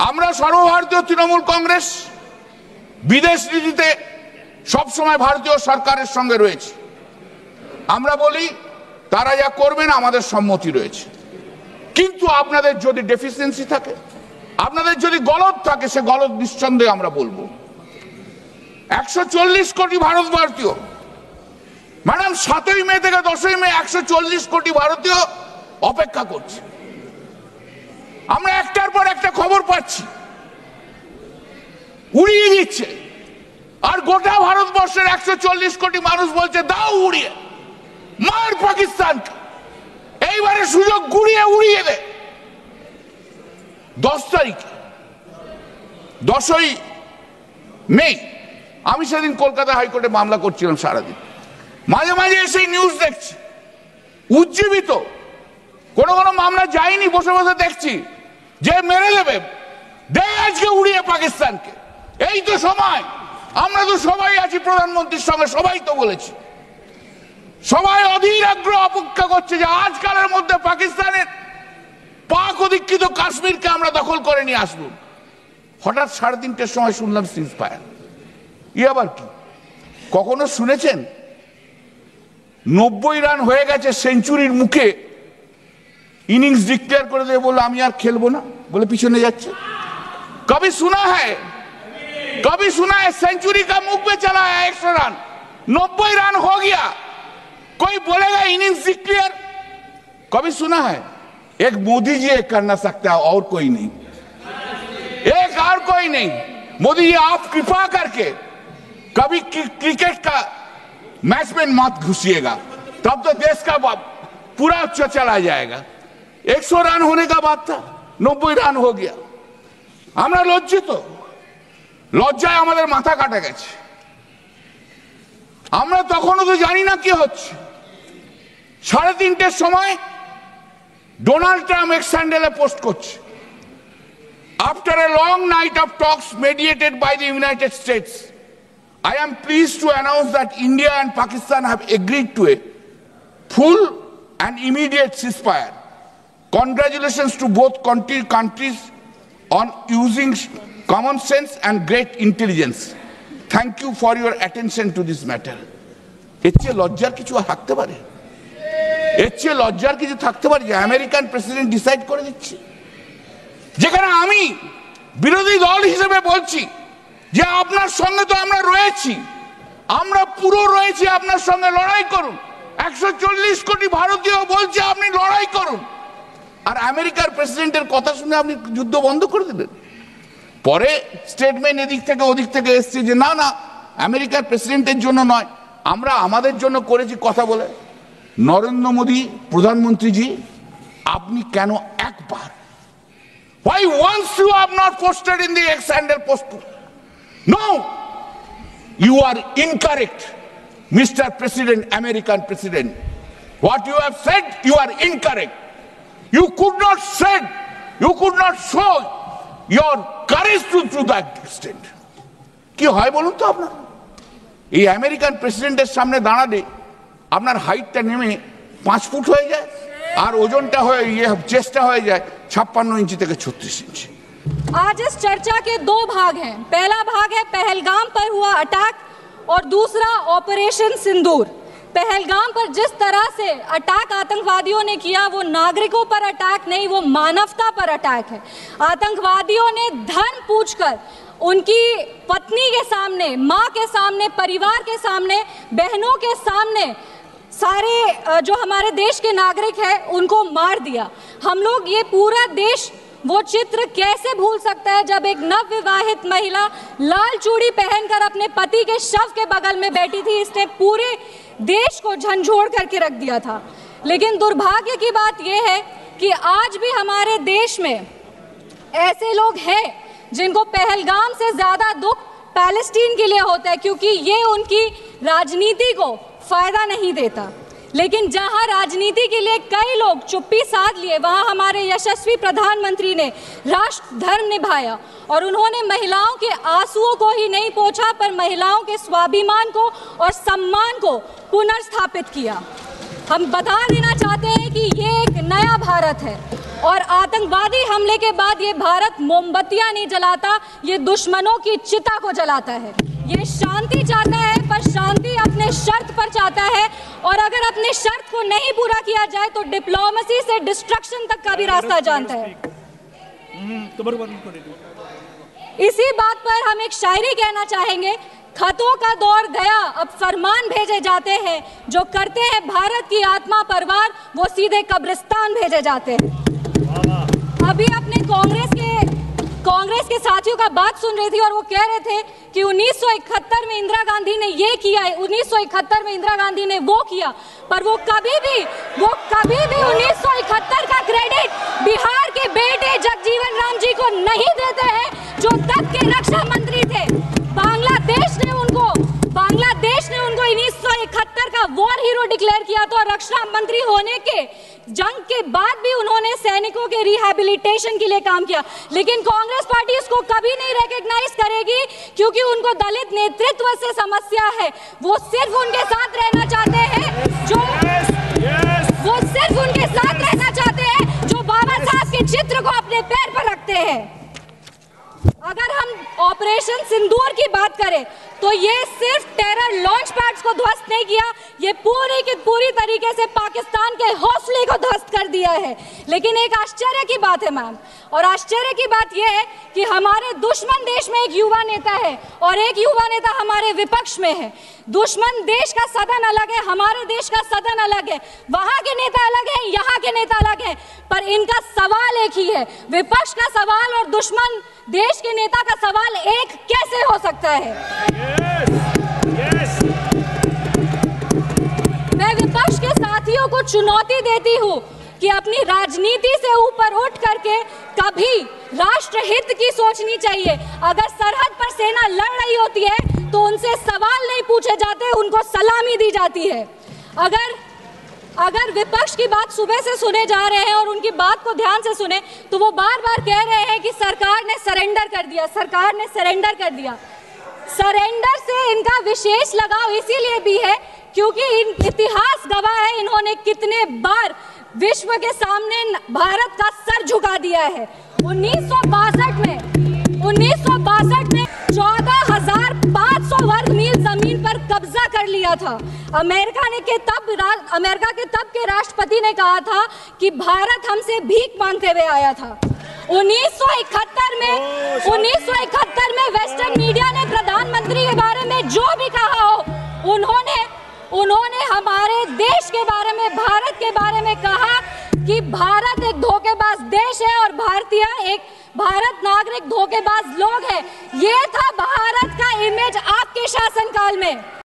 আমরা সর্বভারতীয় তৃণমূল কংগ্রেস বিদেশ নীতিতে সবসময় ভারতীয় সরকারের সঙ্গে রয়েছে। আমরা বলি তারা যা করবেন আমাদের সম্মতি রয়েছে, কিন্তু আপনাদের যদি ডেফিসিয়েন্সি থাকে, আপনাদের যদি গলদ থাকে, সে গলদ নিঃসন্দেহে আমরা বলবো। 140 কোটি ভারতবর্ষীয়, ম্যাডাম 7ই মে থেকে 10ই মে 140 কোটি ভারতীয় অপেক্ষা করছে। আমরা একটার পর একটা খবর পাচ্ছি, উড়িয়ে দিচ্ছে, আর গোটা ভারতবর্ষের 140 কোটি মানুষ বলছে দাও উড়িয়ে, মার পাকিস্তানকে, এইবারে সুযোগ গুড়িয়ে উড়িয়ে দে। 10 তারিখ 10ই মে আমি সেদিন কলকাতা হাইকোর্টে মামলা করছিলাম সারাদিন। মাঝে মাঝে এসে নিউজ দেখছি, উজ্জীবিত কোন কোন মামলা যায়নি, বসে বসে দেখছি যে মেরে দেবে, দে আজকে উড়িয়ে পাকিস্তানকে। এই তো সময়, আমরা তো সবাই আছি প্রধানমন্ত্রীর সঙ্গে, সবাই তো বলেছি, সবাই অধীর আগ্রহ অপেক্ষা করছে যে আজকালের মধ্যে পাকিস্তানের পাক অধিকৃত কাশ্মীরকে আমরা দখল করে নিয়ে আসবো। হঠাৎ 3:30টার সময় শুনলাম সিজ ফায়ার। আবার কি? কখনো শুনেছেন 90 রান হয়ে গেছে, সেঞ্চুরির মুখে ইনিংস ডিক্লেয়ার করে দিয়ে বললো আমি আর খেলবো না, বলে পিছনে যাচ্ছে? কবি শোনা হ্যায়, कभी सुना है सेंचुरी का मुख पे चला है 100 रन, 90 रन हो गया, कोई बोलेगा इनिंग्स डिक्लेयर? कभी सुना है? एक मोदी जी एक करना सकता है, और कोई नहीं, एक और कोई नहीं। मोदी जी आप कृपा करके कभी क्रिकेट का मैच में मत घुसिएगा, तब तो देश का पूरा चला जाएगा। 100 रन होने का बात था, 90 रन हो गया। আমরা লজ্জিত, লজ্জায় আমাদের মাথা কাটা গেছে। আমরা তখনও তো জানি না কি হচ্ছে। 3:30টার সময় ডোনাল্ড ট্রাম্প এক্স হ্যান্ডেলে পোস্ট করছে, After a long night of talks mediated by the United States, I am pleased to announce that India and Pakistan have agreed to a full and immediate ceasefire. Congratulations to both countries on using common sense and great intelligence. Thank you for your attention to this matter. এর চেয়ে লজ্জার কিছু থাকতে পারে? এর চেয়ে লজ্জার কিছু থাকতে পারে যে আমেরিকান প্রেসিডেন্ট ডিসাইড করে দিচ্ছে? যেখানে আমি বিরোধী দল হিসেবে বলছি যে আপনার সঙ্গে তো আমরা রয়েছি, আমরা পুরো রয়েছি, আপনার সঙ্গে লড়াই করুন। 140 কোটি ভারতীয় বলছে আপনি লড়াই করুন, আর আমেরিকার প্রেসিডেন্টের কথা শুনে আপনি যুদ্ধ বন্ধ করে দিলেন। পরে স্টেটমেন্ট এদিক থেকে ওদিক থেকে এসছে যে না না, আমেরিকার প্রেসিডেন্টের জন্য নয়, আমরা আমাদের জন্য করেছি কথা বলে। নরেন্দ্র মোদী প্রধানমন্ত্রীজি, আপনি কেন একবার, why once you have not posted in the X-handle post? No, you are incorrect, Mr. President, American President. What you have said, you are incorrect. You could not say, you could not show your courage to that extent. কি হয় বলুন তো? আপনার এই American প্রেসিডেন্টের সামনে দাঁড়ালে আপনার হাইটটা নেমে 5 ফুট হয়ে যায়, আর ওজনটা হয়ে চেস্টটা হয়ে যায় 56 इंची থেকে 36 इंची। आज इस चर्चा के 2 भाग हैं। पहला भाग है पहलगाम पर हुआ अटैक, और दूसरा ऑपरेशन सिंदूर। पहलगाम पर जिस तरह से अटैक आतंकवादियों ने किया, वो नागरिकों पर अटैक नहीं, वो मानवता पर अटैक है। आतंकवादियों ने धन पूछकर उनकी पत्नी के सामने, माँ के सामने, परिवार के सामने, बहनों के सामने सारे जो हमारे देश के नागरिक हैं उनको मार दिया। हम लोग ये पूरा देश वो चित्र कैसे भूल सकता है जब एक नवविवाहित महिला लाल चूड़ी पहनकर अपने पति के शव के बगल में बैठी थी। इसने पूरे देश को झंझोड़ करके रख दिया था। लेकिन दुर्भाग्य की बात यह है कि आज भी हमारे देश में ऐसे लोग हैं जिनको पहलगाम से ज्यादा दुख पैलेस्टीन के लिए होता है, क्योंकि ये उनकी राजनीति को फायदा नहीं देता। लेकिन जहां राजनीति के लिए कई लोग चुप्पी साध लिए, वहां हमारे यशस्वी प्रधानमंत्री ने राष्ट्र धर्म निभाया, और उन्होंने महिलाओं के आंसुओं को ही नहीं पोंछा, पर महिलाओं के स्वाभिमान को और सम्मान को पुनर्स्थापित किया। हम बता देना चाहते हैं कि ये एक नया भारत है। और आतंकवादी हमले के बाद ये भारत मोमबत्तियां नहीं जलाता, ये दुश्मनों की चिता को जलाता है। ये शांति चाहता है, पर शांति अपने शर्त पर चाहता है, और अगर अपने शर्त को नहीं पूरा किया जाए तो डिप्लोमेसी से डिस्ट्रक्शन तक का भी रास्ता जानता है। इसी बात पर हम एक शायरी कहना चाहेंगे, खतों का दौर गया अब फरमान भेजे जाते हैं, जो करते हैं भारत की आत्मा परवार वो सीधे कब्रिस्तान भेजे जाते हैं। अभी अपने कांग्रेस के साथियों का बात सुन रही थी और वो कह रहे थे कि 1971 में इंदिरा गांधी ने ये किया है, 1971 में इंदिरा गांधी ने वो किया, पर वो कभी भी 1971 का क्रेडिट बिहार के बेटे जगजीवन राम जी को नहीं देते हैं, जो तब के रक्षा मंत्री थे। बांग्लादेश ने उनको 1971 का वॉर हीरो डिक्लेयर किया था, और रक्षा मंत्री होने के जंग के बाद भी उन्होंने सैनिकों के रिहैबिलिटेशन के लिए काम किया। लेकिन कांग्रेस पार्टी इसको कभी नहीं रिकॉग्नाइज करेगी, क्योंकि उनको दलित नेतृत्व से समस्या है। वो सिर्फ उनके साथ रहना चाहते हैं जो बाबा साहब के चित्र को अपने पैर पर रखते हैं। अगर हम ऑपरेशन सिंदूर की बात करें तो ये सिर्फ टेरर लॉन्च पैड्स को ध्वस्त नहीं किया, ये पूरी की पूरी तरीके से पाकिस्तान के हौसले को ध्वस्त कर दिया है। लेकिन एक आश्चर्य की बात है मैम, और आश्चर्य की बात यह है कि हमारे दुश्मन देश में एक युवा नेता है और एक युवा नेता हमारे विपक्ष में है। दुश्मन देश का सदन अलग है, हमारे देश का सदन अलग है, वहां के नेता अलग है, यहाँ के नेता अलग है, पर इनका सवाल एक ही है। विपक्ष का सवाल और दुश्मन देश के नेता का सवाल एक कैसे हो सकता है? मैं विपक्ष के साथियों को चुनौती देती हूँ कि अपनी राजनीति से ऊपर उठ करके कभी राष्ट्रहित की सोचनी चाहिए। अगर सरहद पर सेना लड़ रही होती है तो उनसे सवाल नहीं पूछे जाते, उनको सलामी दी जाती है। अगर विपक्ष की बात सुबह से सुने जा रहे हैं और उनकी बात को ध्यान से सुने तो वो बार बार कह रहे हैं कि सरकार ने सरेंडर कर दिया, सरकार ने सरेंडर कर दिया। सरेंडर से इनका विशेष लगाव इसीलिए भी है क्योंकि इतिहास गवाह है इन्होंने कितने बार विश्व के सामने भारत का सर झुका दिया है। 1962 में 14,500 वर्ग मील जमीन पर कब्जा कर लिया था। अमेरिका के तब के राष्ट्रपति ने कहा था कि भारत हमसे भीख मांगते हुए आया था। 1971 में वेस्टर्न मीडिया ने प्रधानमंत्री के बारे में जो भी कहा हो, उन्होंने हमारे देश के बारे में, भारत के बारे में कहा कि भारत एक धोखेबाज देश है और भारत नागरिक धोखेबाज लोग हैं। ये था भारत का इमेज आपके शासनकाल में।